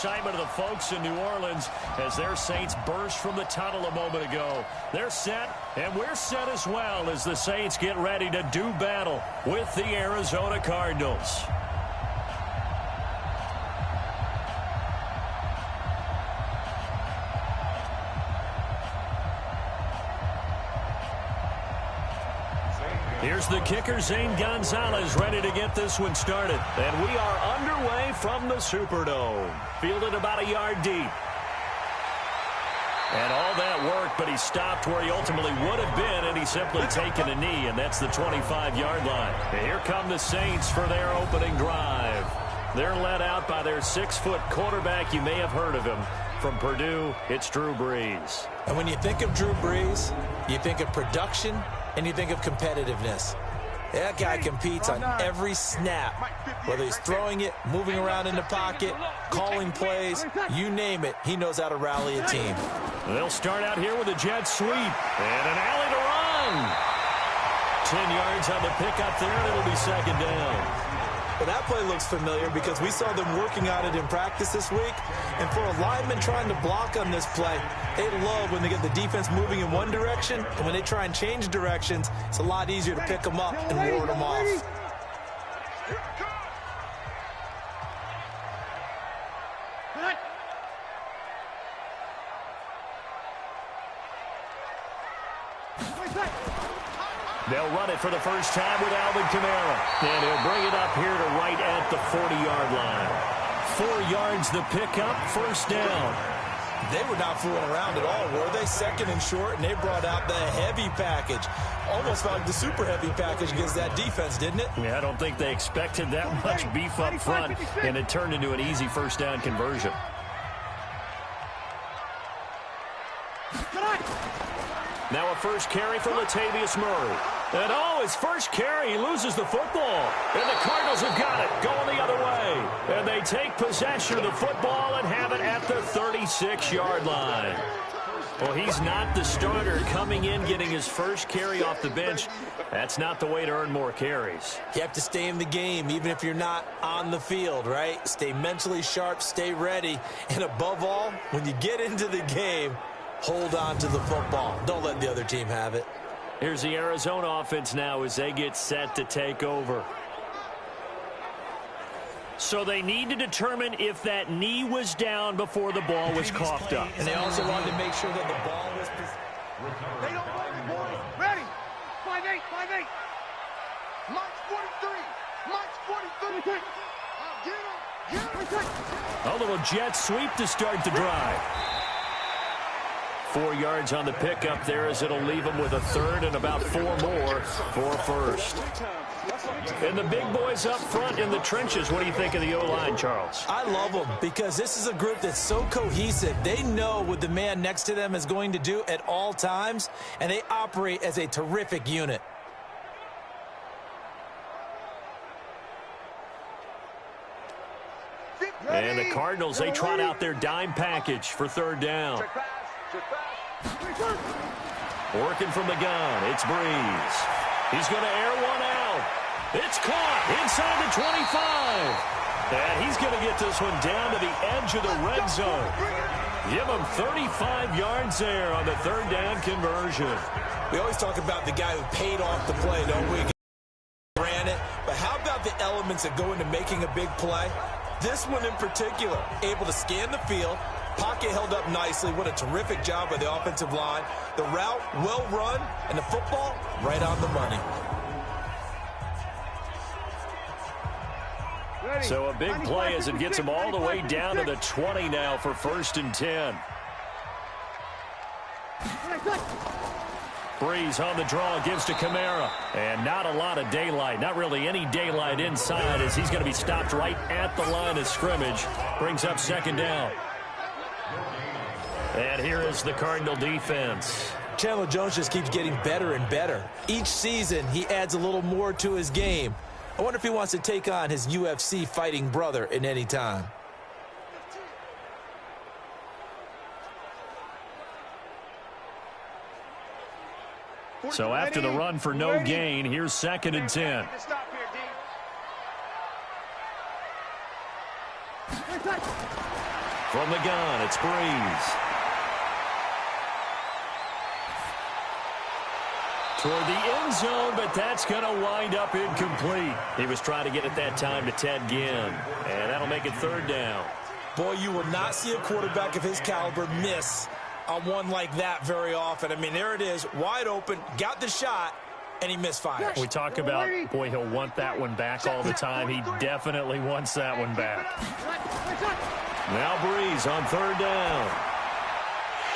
excitement of the folks in New Orleans as their Saints burst from the tunnel a moment ago. They're set, and we're set as well as the Saints get ready to do battle with the Arizona Cardinals. Here's the kicker, Zane Gonzalez, ready to get this one started. And we are underway from the Superdome. Fielded about a yard deep. And all that work, but he stopped where he ultimately would have been, and he's simply taken a knee, and that's the 25-yard line. And here come the Saints for their opening drive. They're led out by their 6-foot quarterback. You may have heard of him. From Purdue, it's Drew Brees. And when you think of Drew Brees, you think of production, and you think of competitiveness. That guy competes on every snap, whether he's throwing it, moving around in the pocket, calling plays, you name it, he knows how to rally a team. They'll start out here with a jet sweep and an alley to run. 10 yards on the pickup there, and it'll be second down. Well, that play looks familiar because we saw them working on it in practice this week. And for a lineman trying to block on this play, they love when they get the defense moving in one direction. And when they try and change directions, it's a lot easier to pick them up and ward them off. They'll run it for the first time with Alvin Kamara. And he'll bring it up here to right at the 40-yard line. 4 yards the pickup, first down. They were not fooling around at all, were they? Second and short, and they brought out the heavy package. Almost felt like the super heavy package against that defense, didn't it? Yeah, I don't think they expected that much beef up front, and it turned into an easy first down conversion. Now a first carry for Latavius Murray. And his first carry, he loses the football. And the Cardinals have got it, going the other way. And they take possession of the football and have it at the 36-yard line. Well, he's not the starter coming in, getting his first carry off the bench. That's not the way to earn more carries. You have to stay in the game, even if you're not on the field, right? Stay mentally sharp, stay ready. And above all, when you get into the game, hold on to the football. Don't let the other team have it. Here's the Arizona offense now as they get set to take over. So they need to determine if that knee was down before the ball was coughed up. And they also wanted to make sure that the ball was... They don't play the boys. Ready. 5-8, 5-8. March 43. March 43. Get him. A little jet sweep to start the drive. 4 yards on the pickup there as it'll leave them with a third and about 4 more for a first. And the big boys up front in the trenches. What do you think of the O-line, Charles? I love them because this is a group that's so cohesive. They know what the man next to them is going to do at all times, and they operate as a terrific unit. And the Cardinals, they trot out their dime package for third down. Working from the gun, it's Brees. He's going to air one out. It's caught inside the 25. And he's going to get this one down to the edge of the red zone. Give him 35 yards there on the third down conversion. We always talk about the guy who paid off the play, don't we? Ran it. But how about the elements that go into making a big play? This one in particular, able to scan the field, pocket held up nicely. What a terrific job by the offensive line. The route, well run, and the football, right on the money. So a big play as it gets him all the way down to the 20 now for first and 10. Brees on the draw, gives to Kamara. And not a lot of daylight, not really any daylight inside as he's going to be stopped right at the line of scrimmage. Brings up second down. And here is the Cardinal defense. Chandler Jones just keeps getting better and better. Each season, he adds a little more to his game. I wonder if he wants to take on his UFC fighting brother at any time. So after the run for no gain, here's second and 10. From the gun, it's Breeze. Toward the end zone, but that's going to wind up incomplete. He was trying to get it that time to Ted Ginn, and that'll make it 3rd down. Boy, you will not see a quarterback of his caliber miss on one like that very often. I mean, there it is, wide open, got the shot, and he misfires. We talk about, boy, he'll want that one back all the time. He definitely wants that one back. Now Breeze on 3rd down.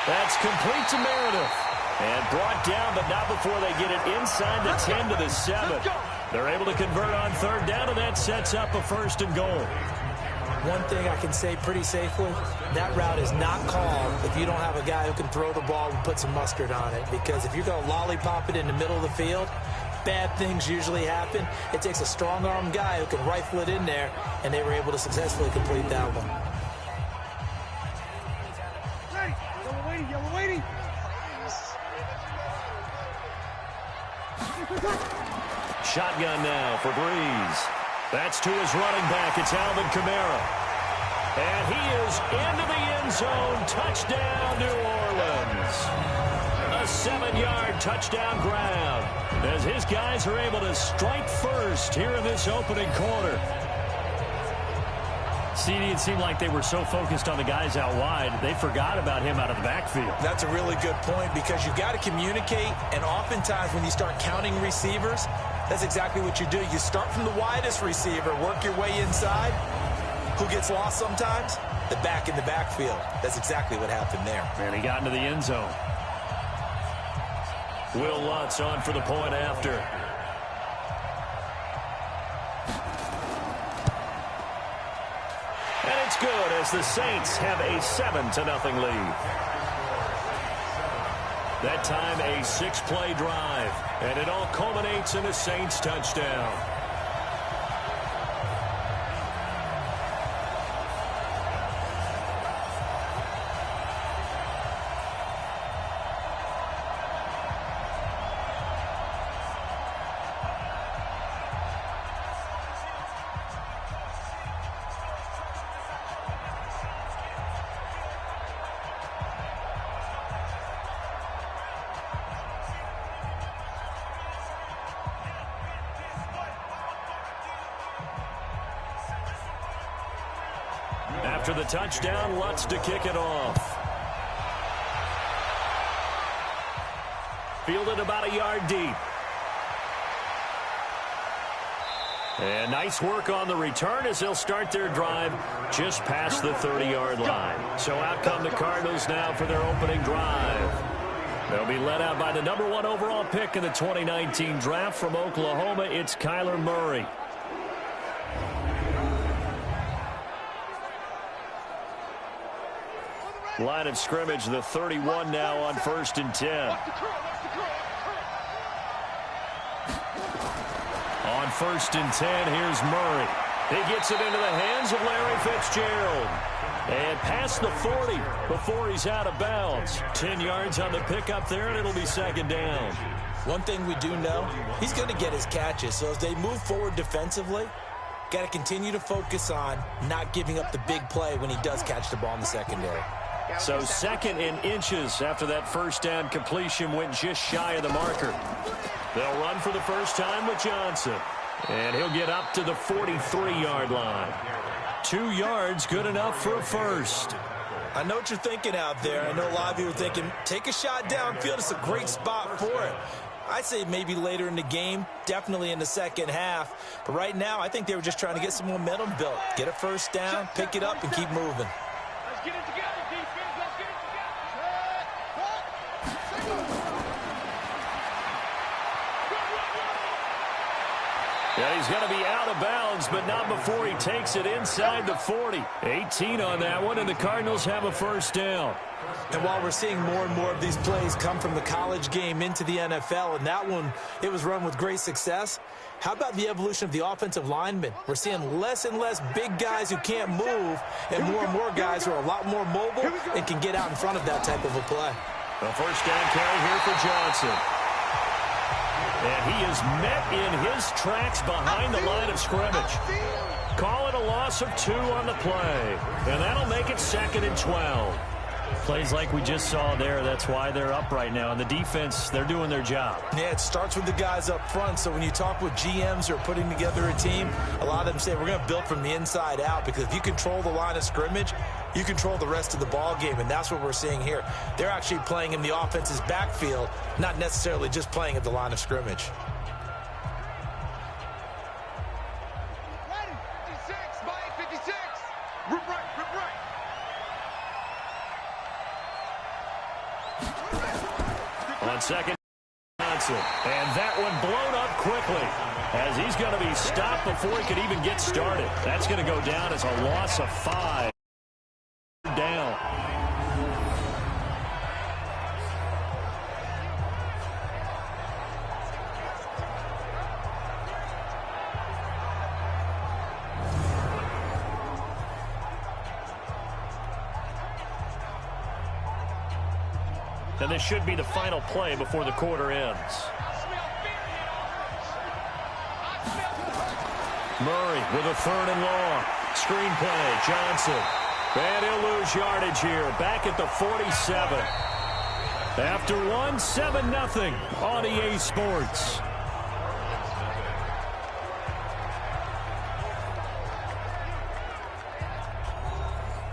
That's complete to Meredith. And brought down, but not before they get it inside the 10 to the 7. They're able to convert on 3rd down, and that sets up a 1st and goal. One thing I can say pretty safely, that route is not called if you don't have a guy who can throw the ball and put some mustard on it. Because if you're going to lollipop it in the middle of the field, bad things usually happen. It takes a strong-arm guy who can rifle it in there, and they were able to successfully complete that one. Yellow waiting. Shotgun now for Breeze. That's to his running back. It's Alvin Kamara. And he is into the end zone. Touchdown, New Orleans. A 7-yard touchdown grab as his guys are able to strike first here in this opening quarter. CD, it seemed like they were so focused on the guys out wide, they forgot about him out of the backfield. That's a really good point because you've got to communicate, and oftentimes when you start counting receivers, that's exactly what you do. You start from the widest receiver, work your way inside. Who gets lost sometimes? The back in the backfield. That's exactly what happened there. And he got into the end zone. Will Lutz on for the point after. And it's good as the Saints have a 7-0 lead. That time a 6-play drive, and it all culminates in a Saints touchdown. After the touchdown, Lutz to kick it off. Fielded about a yard deep. And nice work on the return as they'll start their drive just past the 30-yard line. So out come the Cardinals now for their opening drive. They'll be led out by the #1 overall pick in the 2019 draft from Oklahoma. It's Kyler Murray. Line of scrimmage, the 31 now on 1st and 10. On 1st and 10, here's Murray. He gets it into the hands of Larry Fitzgerald. And past the 40 before he's out of bounds. 10 yards on the pickup there, and it'll be 2nd down. One thing we do know, he's going to get his catches. So as they move forward defensively, got to continue to focus on not giving up the big play when he does catch the ball in the secondary. So 2nd and inches after that 1st down completion went just shy of the marker. They'll run for the first time with Johnson. And he'll get up to the 43-yard line. 2 yards, good enough for a first. I know what you're thinking out there. I know a lot of you are thinking, take a shot downfield. It's a great spot for it. I'd say maybe later in the game, definitely in the second half. But right now, I think they were just trying to get some momentum built. Get a first down, pick it up, and keep moving. Let's get it together, defense. Let's get it together. Yeah, he's going to be out of bounds, but not before he takes it inside the 40. 18 on that one, and the Cardinals have a first down. And while we're seeing more and more of these plays come from the college game into the NFL, and that one, it was run with great success, how about the evolution of the offensive linemen? We're seeing less and less big guys who can't move, and more guys who are a lot more mobile and can get out in front of that type of a play. A first down carry here for Johnson. And he is met in his tracks behind the line of scrimmage. call it a loss of 2 on the play. And that'll make it 2nd and 12. Plays like we just saw there. That's why they're up right now. And the defense, they're doing their job. Yeah, it starts with the guys up front. So when you talk with GMs who are putting together a team, a lot of them say we're going to build from the inside out, because if you control the line of scrimmage, you control the rest of the ball game, and that's what we're seeing here. They're actually playing in the offense's backfield, not necessarily just playing at the line of scrimmage. Ready, 56, Mike, 56. Rip right, rip right. On second, Johnson. And that one blown up quickly, as he's going to be stopped before he could even get started. That's going to go down as a loss of 5. Down. And this should be the final play before the quarter ends. Murray with a 3rd and long. Screen play, Johnson. And he'll lose yardage here, back at the 47. After 7-0 on EA Sports.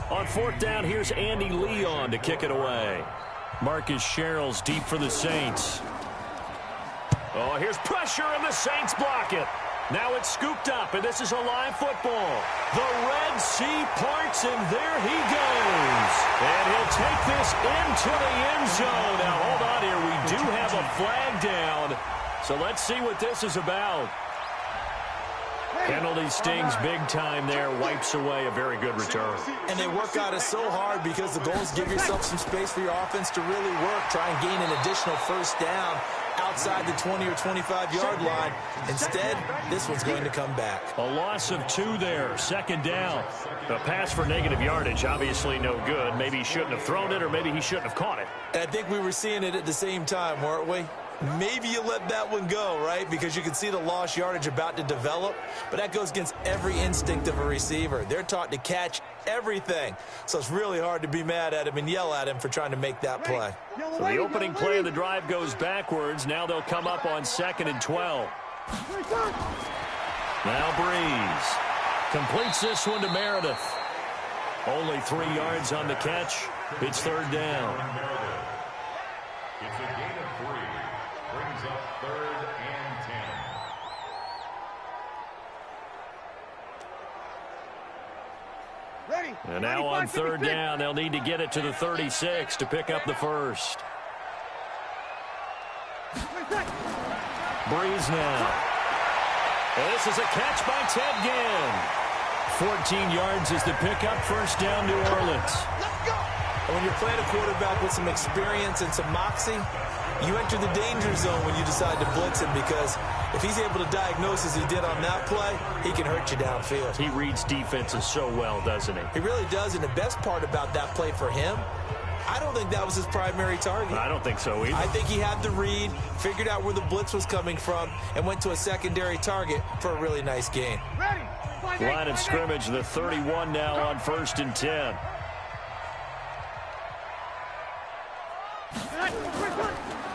On 4th down, here's Andy Leon to kick it away. Marcus Sherrill's deep for the Saints. Oh, here's pressure, and the Saints block it. Now it's scooped up, and this is a live football. The Red Sea parts, and there he goes. And he'll take this into the end zone. Now, hold on here. We do have a flag down. So let's see what this is about. Penalty stings big time there. Wipes away a very good return. And they work out it so hard because the goal is give yourself some space for your offense to really work. Try and gain an additional 1st down outside the 20 or 25-yard line. Instead, this one's going to come back. A loss of 2 there. 2nd down. A pass for negative yardage, obviously no good. Maybe he shouldn't have thrown it, or maybe he shouldn't have caught it. And I think we were seeing it at the same time, weren't we? Maybe you let that one go, right? Because you can see the lost yardage about to develop. But that goes against every instinct of a receiver. They're taught to catch everything. So it's really hard to be mad at him and yell at him for trying to make that play. So the opening play of the drive goes backwards. Now they'll come up on 2nd and 12. Now Breeze completes this one to Meredith. Only 3 yards on the catch. It's 3rd down. It's a gain of 3. Brings up 3rd and 10. Ready. And now on 3rd down, they'll need to get it to the 36 to pick up the 1st. Breeze now. And this is a catch by Ted Ginn. 14 yards is the pickup. 1st down, New Orleans. Let's go. And when you're playing a quarterback with some experience and some moxie, you enter the danger zone when you decide to blitz him, because if he's able to diagnose as he did on that play, he can hurt you downfield. He reads defenses so well, doesn't he? He really does, and the best part about that play for him, I don't think that was his primary target. I don't think so either. I think he had the read, figured out where the blitz was coming from, and went to a secondary target for a really nice gain. Ready. Line of scrimmage, the 31 now on 1st and 10.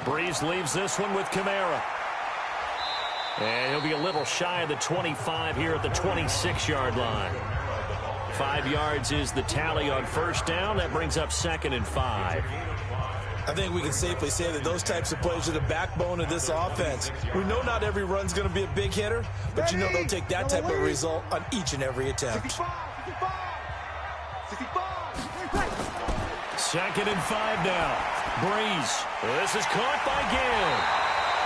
Breeze leaves this one with Kamara. And he'll be a little shy of the 25 here at the 26-yard line. 5 yards is the tally on 1st down. That brings up 2nd and 5. I think we can safely say that those types of plays are the backbone of this offense. We know not every run's going to be a big hitter, but you know they'll take that type of result on each and every attempt. 2nd and 5 now. Breeze. This is caught by Ginn.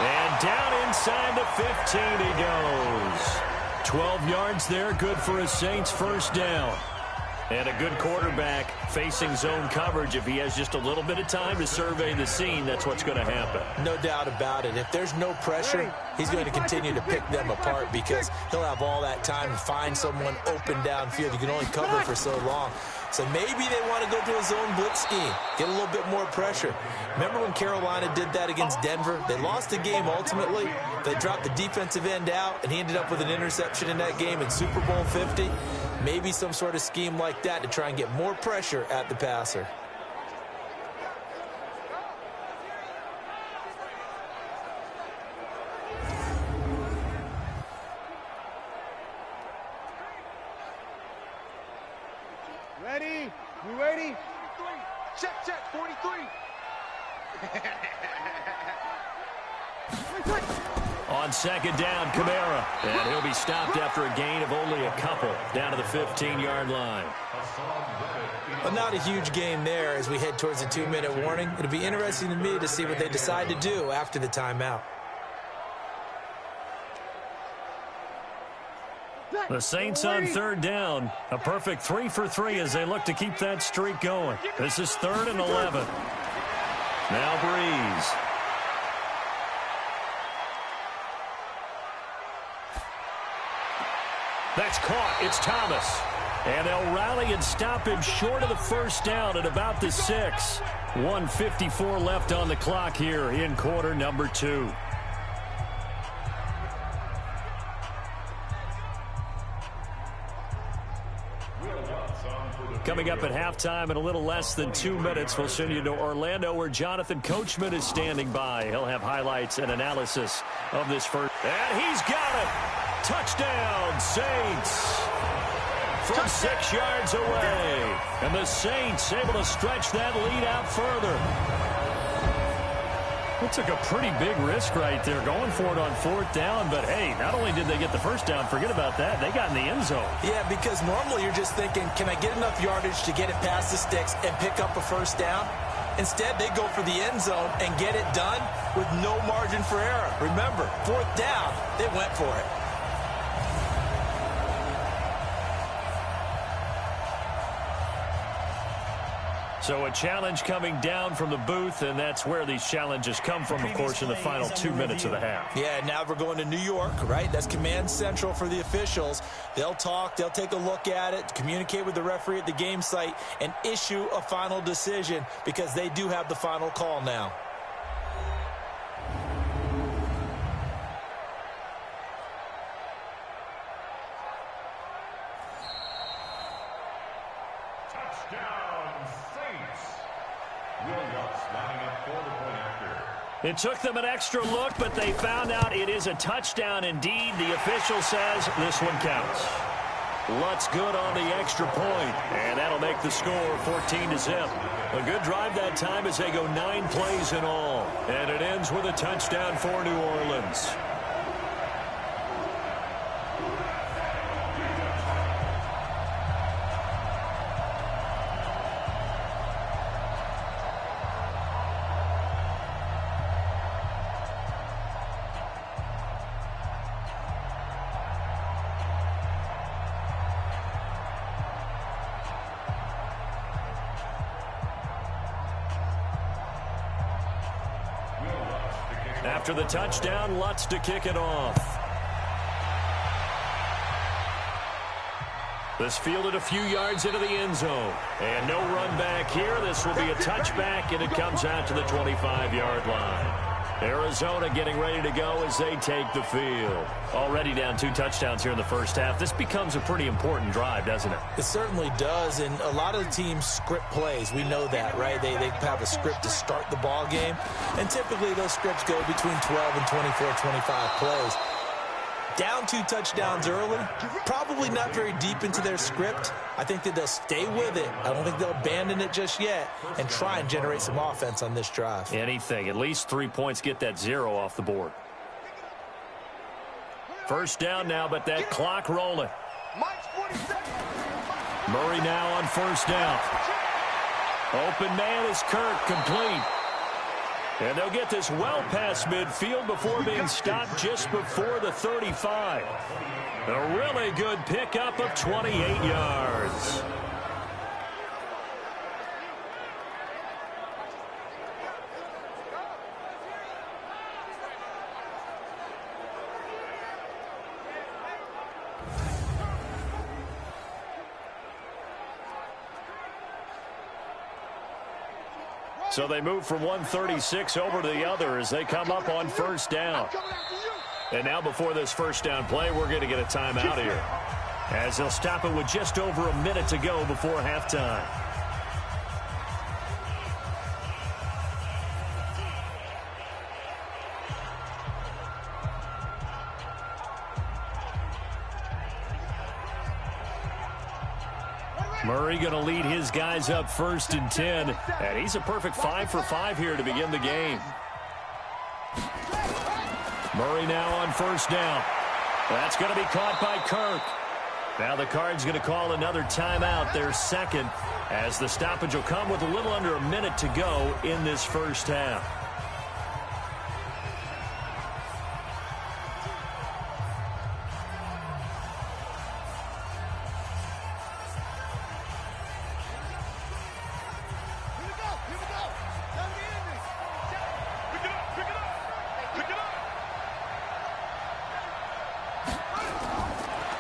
And down inside the 15 he goes. 12 yards there, good for a Saints 1st down. And a good quarterback facing zone coverage. If he has just a little bit of time to survey the scene, that's what's going to happen. No doubt about it. If there's no pressure, he's going to continue to pick them apart, because he'll have all that time to find someone open downfield. You can only cover for so long. So maybe they want to go to a zone blitz scheme, get a little bit more pressure. Remember when Carolina did that against Denver? They lost the game ultimately. They dropped the defensive end out, and he ended up with an interception in that game in Super Bowl 50. Maybe some sort of scheme like that to try and get more pressure at the passer. Ready? You ready? Check, 43. On second down, Kamara. And he'll be stopped after a gain of only a couple down to the 15-yard line. Well, not a huge gain there as we head towards the 2-minute warning. It'll be interesting to me to see what they decide to do after the timeout. The Saints on third down. A perfect 3 for 3 as they look to keep that streak going. This is 3rd and 11. Now Breeze. That's caught. It's Thomas. And they'll rally and stop him short of the first down at about the 6. 1:54 left on the clock here in quarter number 2. Coming up at halftime in a little less than 2 minutes, we'll send you to Orlando where Jonathan Coachman is standing by. He'll have highlights and analysis of this first. And he's got it. Touchdown, Saints. From 6 yards away. And the Saints able to stretch that lead out further. It took a pretty big risk right there going for it on 4th down. But, hey, not only did they get the first down, forget about that, they got in the end zone. Yeah, because normally you're just thinking, can I get enough yardage to get it past the sticks and pick up a first down? Instead, they go for the end zone and get it done with no margin for error. Remember, 4th down, they went for it. So a challenge coming down from the booth, and that's where these challenges come from, of course, in the final 2 minutes of the half. Yeah, now we're going to New York, right? That's command central for the officials. They'll talk, they'll take a look at it, communicate with the referee at the game site, and issue a final decision because they do have the final call now. It took them an extra look, but they found out it is a touchdown indeed. The official says this one counts. Lutz good on the extra point, and that'll make the score 14-0. A good drive that time as they go 9 plays in all, and it ends with a touchdown for New Orleans. After the touchdown, Lutz to kick it off. This fielded a few yards into the end zone. And no run back here. This will be a touchback, and it comes out to the 25-yard line. Arizona getting ready to go as they take the field. Already down 2 touchdowns here in the first half. This becomes a pretty important drive, doesn't it? It certainly does, and a lot of the teams script plays. We know that, right? They have a script to start the ball game, and typically those scripts go between 12 and 24, 25 plays. Down 2 touchdowns early, probably not very deep into their script. I think that they'll stay with it. I don't think they'll abandon it just yet and try and generate some offense on this drive. Anything. At least 3 points, get that 0 off the board. First down now, but that clock rolling. Murray now on first down. Open man is Kirk, complete. And they'll get this well past midfield before being stopped just before the 35. A really good pickup of 28 yards. So they move from 136 over to the other as they come up on first down. And now before this first down play, we're going to get a timeout here, as they'll stop it with just over a minute to go before halftime. Murray going to lead his guys up 1st and 10, and he's a perfect 5 for 5 here to begin the game. Murray now on first down. That's going to be caught by Kirk. Now the Cards going to call another timeout, their second, as the stoppage will come with a little under a minute to go in this first half.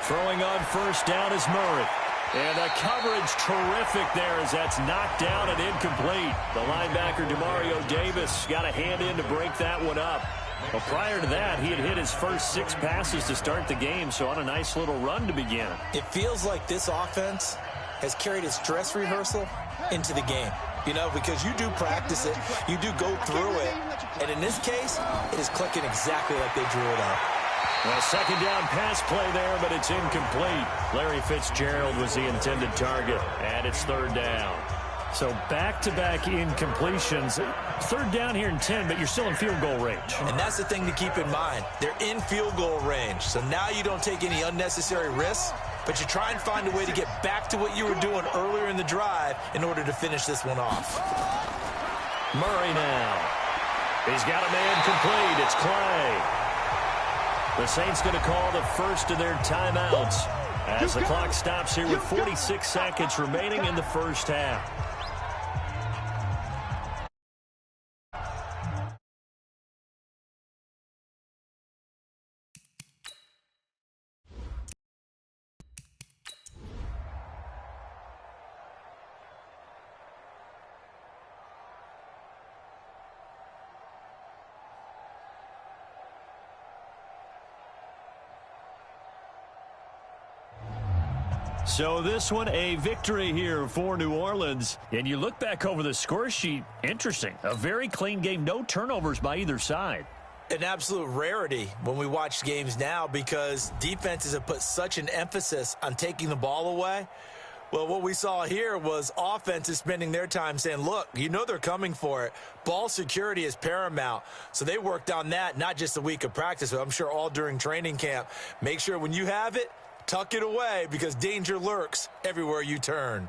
Throwing on first down is Murray. And the coverage terrific there as that's knocked down and incomplete. The linebacker, Demario Davis, got a hand in to break that one up. Well, prior to that, he had hit his first 6 passes to start the game, so on a nice little run to begin. It feels like this offense has carried its dress rehearsal into the game. You know, because you do practice it, you do go through it, and in this case, it is clicking exactly like they drew it up. Well, second down pass play there, but it's incomplete. Larry Fitzgerald was the intended target, and it's 3rd down. So back-to-back incompletions. 3rd down here in 10, but you're still in field goal range. And that's the thing to keep in mind. They're in field goal range, so now you don't take any unnecessary risks, but you try and find a way to get back to what you were doing earlier in the drive in order to finish this one off. Murray now. He's got a man complete. It's Clay. The Saints going to call the first of their timeouts as the clock stops here with 46 seconds remaining in the first half. So this one, a victory here for New Orleans. And you look back over the score sheet, interesting. A very clean game, no turnovers by either side. An absolute rarity when we watch games now because defenses have put such an emphasis on taking the ball away. Well, what we saw here was offenses spending their time saying, look, you know they're coming for it. Ball security is paramount. So they worked on that, not just a week of practice, but I'm sure all during training camp. Make sure when you have it, tuck it away because danger lurks everywhere you turn.